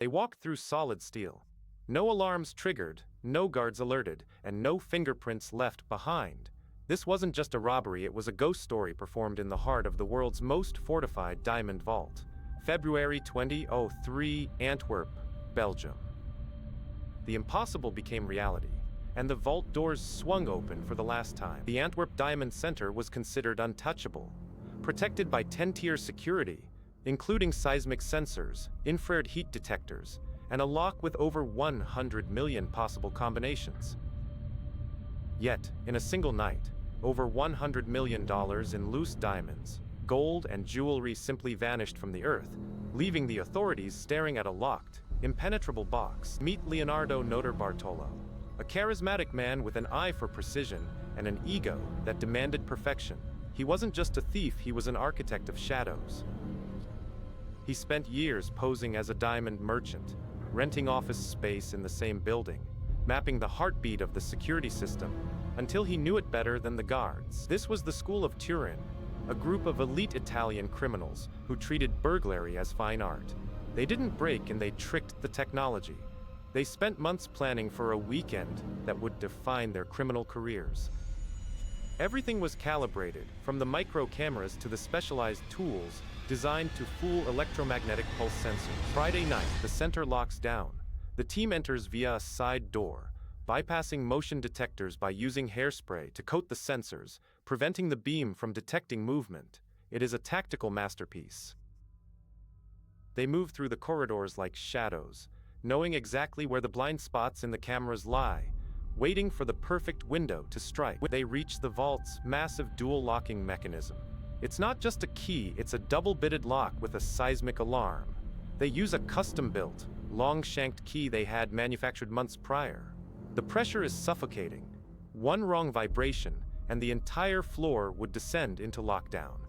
They walked through solid steel. No alarms triggered, no guards alerted, and no fingerprints left behind. This wasn't just a robbery, it was a ghost story performed in the heart of the world's most fortified diamond vault. February 2003, Antwerp, Belgium. The impossible became reality, and the vault doors swung open for the last time. The Antwerp Diamond Center was considered untouchable, protected by 10-tier security, including seismic sensors, infrared heat detectors, and a lock with over 100 million possible combinations. Yet, in a single night, over $100 million in loose diamonds, gold, and jewelry simply vanished from the earth, leaving the authorities staring at a locked, impenetrable box. Meet Leonardo Notarbartolo, a charismatic man with an eye for precision and an ego that demanded perfection. He wasn't just a thief, he was an architect of shadows. He spent years posing as a diamond merchant, renting office space in the same building, mapping the heartbeat of the security system, until he knew it better than the guards. This was the School of Turin, a group of elite Italian criminals who treated burglary as fine art. They didn't break and they tricked the technology. They spent months planning for a weekend that would define their criminal careers. Everything was calibrated, from the micro cameras to the specialized tools designed to fool electromagnetic pulse sensors. Friday night, the center locks down. The team enters via a side door, bypassing motion detectors by using hairspray to coat the sensors, preventing the beam from detecting movement. It is a tactical masterpiece. They move through the corridors like shadows, knowing exactly where the blind spots in the cameras lie, waiting for the perfect window to strike. They reach the vault's massive dual locking mechanism. It's not just a key, it's a double-bitted lock with a seismic alarm. They use a custom-built, long-shanked key they had manufactured months prior. The pressure is suffocating. One wrong vibration, and the entire floor would descend into lockdown.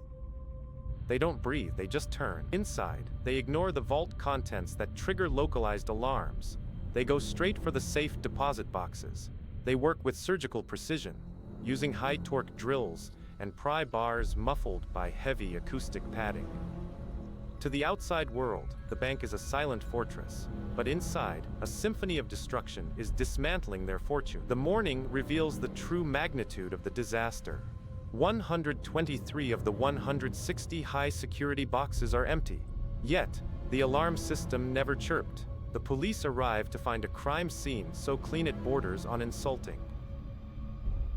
They don't breathe, they just turn. Inside, they ignore the vault contents that trigger localized alarms. They go straight for the safe deposit boxes. They work with surgical precision, using high-torque drills and pry bars muffled by heavy acoustic padding. To the outside world, the bank is a silent fortress, but inside, a symphony of destruction is dismantling their fortune. The morning reveals the true magnitude of the disaster. 123 of the 160 high-security boxes are empty. Yet, the alarm system never chirped. The police arrive to find a crime scene so clean it borders on insulting.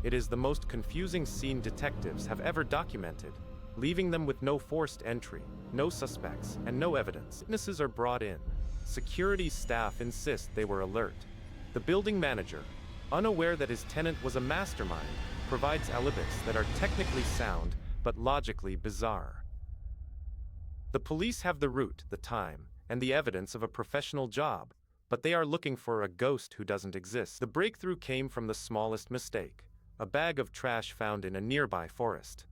It is the most confusing scene detectives have ever documented, leaving them with no forced entry, no suspects, and no evidence. Witnesses are brought in. Security staff insist they were alert. The building manager, unaware that his tenant was a mastermind, provides alibis that are technically sound but logically bizarre. The police have the route, the time, and the evidence of a professional job, but they are looking for a ghost who doesn't exist. The breakthrough came from the smallest mistake, a bag of trash found in a nearby forest.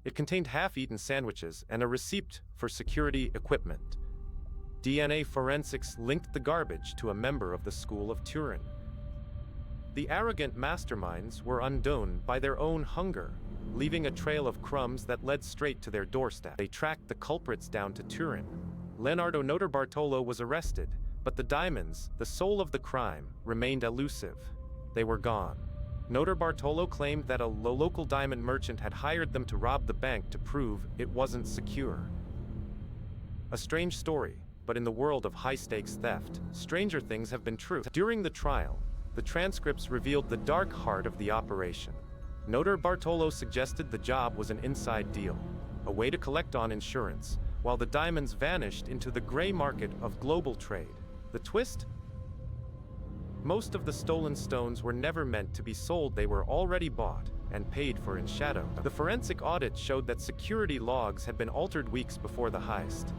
It contained half-eaten sandwiches and a receipt for security equipment. DNA forensics linked the garbage to a member of the School of Turin. The arrogant masterminds were undone by their own hunger, leaving a trail of crumbs that led straight to their doorstep. They tracked the culprits down to Turin. Leonardo Notarbartolo was arrested, but the diamonds, the soul of the crime, remained elusive. They were gone. Notarbartolo claimed that a local diamond merchant had hired them to rob the bank to prove it wasn't secure. A strange story, but in the world of high-stakes theft, stranger things have been true. During the trial, the transcripts revealed the dark heart of the operation. Notarbartolo suggested the job was an inside deal, a way to collect on insurance, while the diamonds vanished into the gray market of global trade. The twist? Most of the stolen stones were never meant to be sold, they were already bought and paid for in shadow. The forensic audit showed that security logs had been altered weeks before the heist.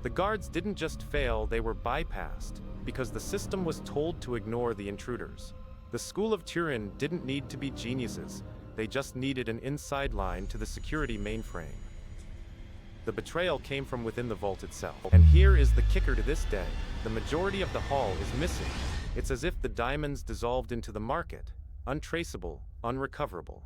The guards didn't just fail, they were bypassed, because the system was told to ignore the intruders. The School of Turin didn't need to be geniuses, they just needed an inside line to the security mainframe. The betrayal came from within the vault itself. And here is the kicker to this day. The majority of the haul is missing. It's as if the diamonds dissolved into the market, untraceable, unrecoverable.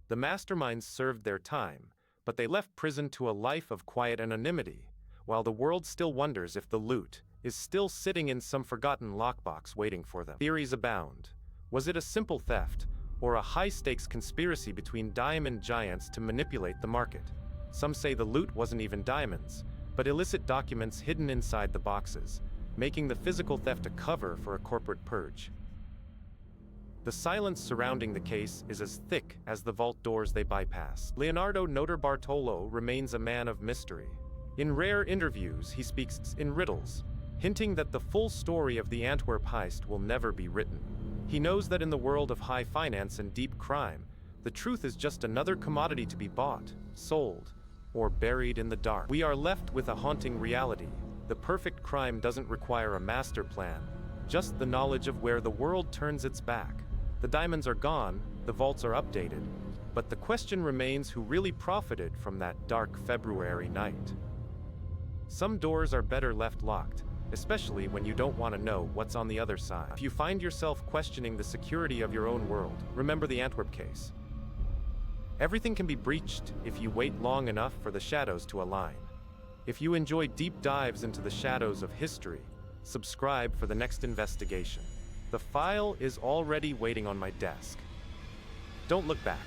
The masterminds served their time, but they left prison to a life of quiet anonymity, while the world still wonders if the loot is still sitting in some forgotten lockbox waiting for them. Theories abound. Was it a simple theft, or a high-stakes conspiracy between diamond giants to manipulate the market? Some say the loot wasn't even diamonds, but illicit documents hidden inside the boxes, making the physical theft a cover for a corporate purge. The silence surrounding the case is as thick as the vault doors they bypass. Leonardo Notarbartolo remains a man of mystery. In rare interviews, he speaks in riddles, hinting that the full story of the Antwerp heist will never be written. He knows that in the world of high finance and deep crime, the truth is just another commodity to be bought, sold, or buried in the dark. We are left with a haunting reality. The perfect crime doesn't require a master plan, just the knowledge of where the world turns its back. The diamonds are gone, the vaults are updated, but the question remains who really profited from that dark February night. Some doors are better left locked, especially when you don't want to know what's on the other side. If you find yourself questioning the security of your own world, remember the Antwerp case. Everything can be breached if you wait long enough for the shadows to align. If you enjoy deep dives into the shadows of history, subscribe for the next investigation. The file is already waiting on my desk. Don't look back.